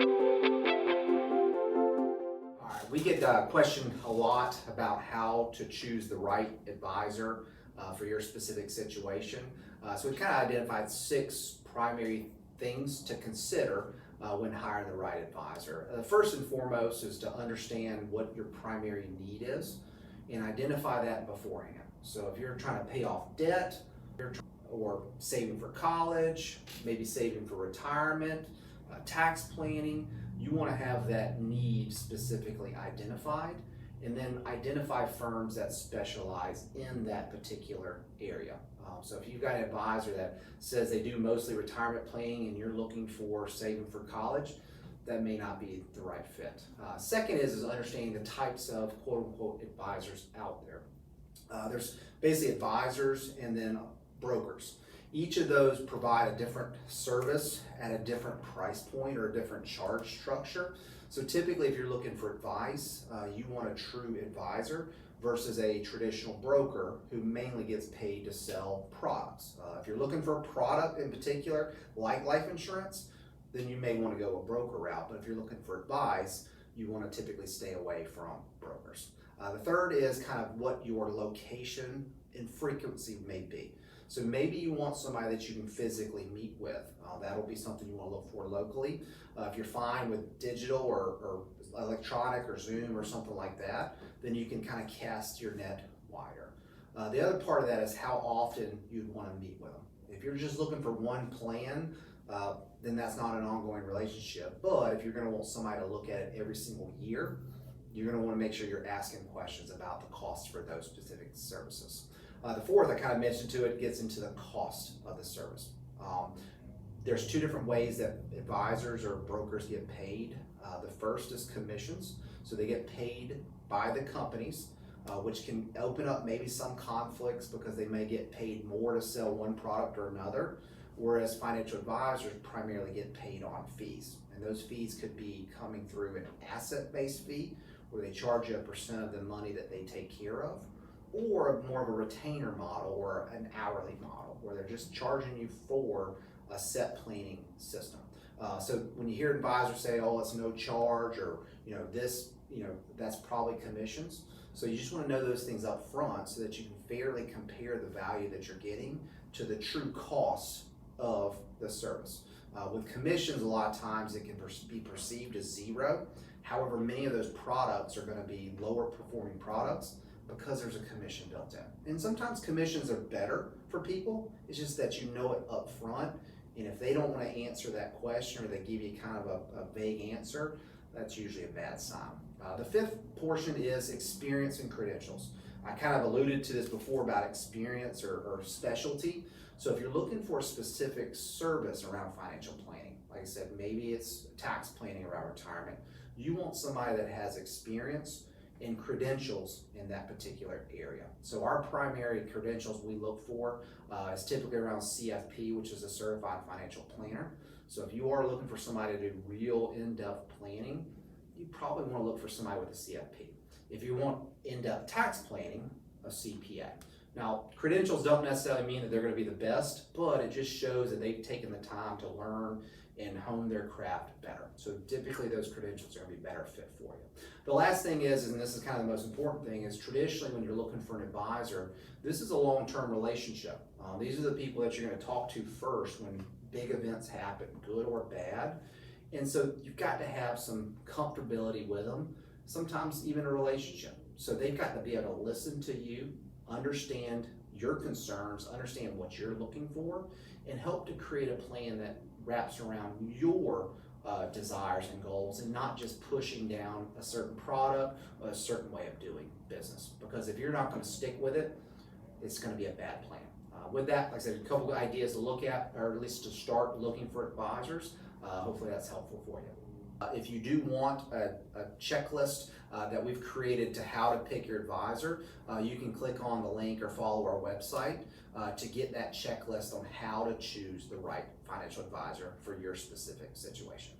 All right, we get questioned a lot about how to choose the right advisor for your specific situation. So we kind of identified 6 primary things to consider when hiring the right advisor. First and foremost is to understand what your primary need is and identify that beforehand. So if you're trying to pay off debt, or saving for college, maybe saving for retirement, tax planning, you want to have that need specifically identified, and then identify firms that specialize in that particular area. So if you've got an advisor that says they do mostly retirement planning and you're looking for saving for college, that may not be the right fit. Second is understanding the types of quote unquote advisors out there. There's basically advisors and then brokers. Each of those provide a different service at a different price point or a different charge structure. So typically if you're looking for advice, you want a true advisor versus a traditional broker who mainly gets paid to sell products. If you're looking for a product in particular, like life insurance, then you may want to go a broker route. But if you're looking for advice, you want to typically stay away from brokers. The third is kind of what your location and frequency may be. So maybe you want somebody that you can physically meet with. That'll be something you want to look for locally. If you're fine with digital or electronic or Zoom or something like that, then you can kind of cast your net wider. The other part of that is how often you'd want to meet with them. If you're just looking for one plan, then that's not an ongoing relationship. But if you're going to want somebody to look at it every single year, you're going to want to make sure you're asking questions about the costs for those specific services. The fourth, I kind of mentioned to it, gets into the cost of the service. There's 2 different ways that advisors or brokers get paid. The first is commissions. So they get paid by the companies, which can open up maybe some conflicts because they may get paid more to sell one product or another, whereas financial advisors primarily get paid on fees. And those fees could be coming through an asset-based fee, where they charge you a % of the money that they take care of, or more of a retainer model or an hourly model where they're just charging you for a set planning system. So when you hear advisors say, oh, it's no charge, or this, that's probably commissions. So you just want to know those things up front so that you can fairly compare the value that you're getting to the true cost of the service. With commissions, a lot of times it can be perceived as zero. However, many of those products are going to be lower performing products because there's a commission built in. And sometimes commissions are better for people. It's just that you know it up front. And if they don't want to answer that question, or they give you kind of a vague answer, that's usually a bad sign. The fifth portion is experience and credentials. I kind of alluded to this before about experience or specialty. So if you're looking for a specific service around financial planning, like I said, maybe it's tax planning around retirement, you want somebody that has experience and credentials in that particular area. So our primary credentials we look for is typically around CFP, which is a Certified Financial Planner. So if you are looking for somebody to do real in-depth planning, you probably want to look for somebody with a CFP. If you want in-depth tax planning, a CPA. Now, credentials don't necessarily mean that they're going to be the best, but it just shows that they've taken the time to learn and hone their craft better. So typically those credentials are going to be better fit for you. The last thing is, and this is kind of the most important thing, is traditionally when you're looking for an advisor, this is a long-term relationship. These are the people that you're going to talk to first when big events happen, good or bad. And so you've got to have some comfortability with them, sometimes even a relationship. So they've got to be able to listen to you, understand your concerns, understand what you're looking for, and help to create a plan that wraps around your desires and goals, and not just pushing down a certain product or a certain way of doing business. Because if you're not going to stick with it, it's going to be a bad plan. With that, like I said, a couple of ideas to look at, or at least to start looking for advisors. Hopefully that's helpful for you. If you do want a checklist that we've created to how to pick your advisor, you can click on the link or follow our website to get that checklist on how to choose the right financial advisor for your specific situation.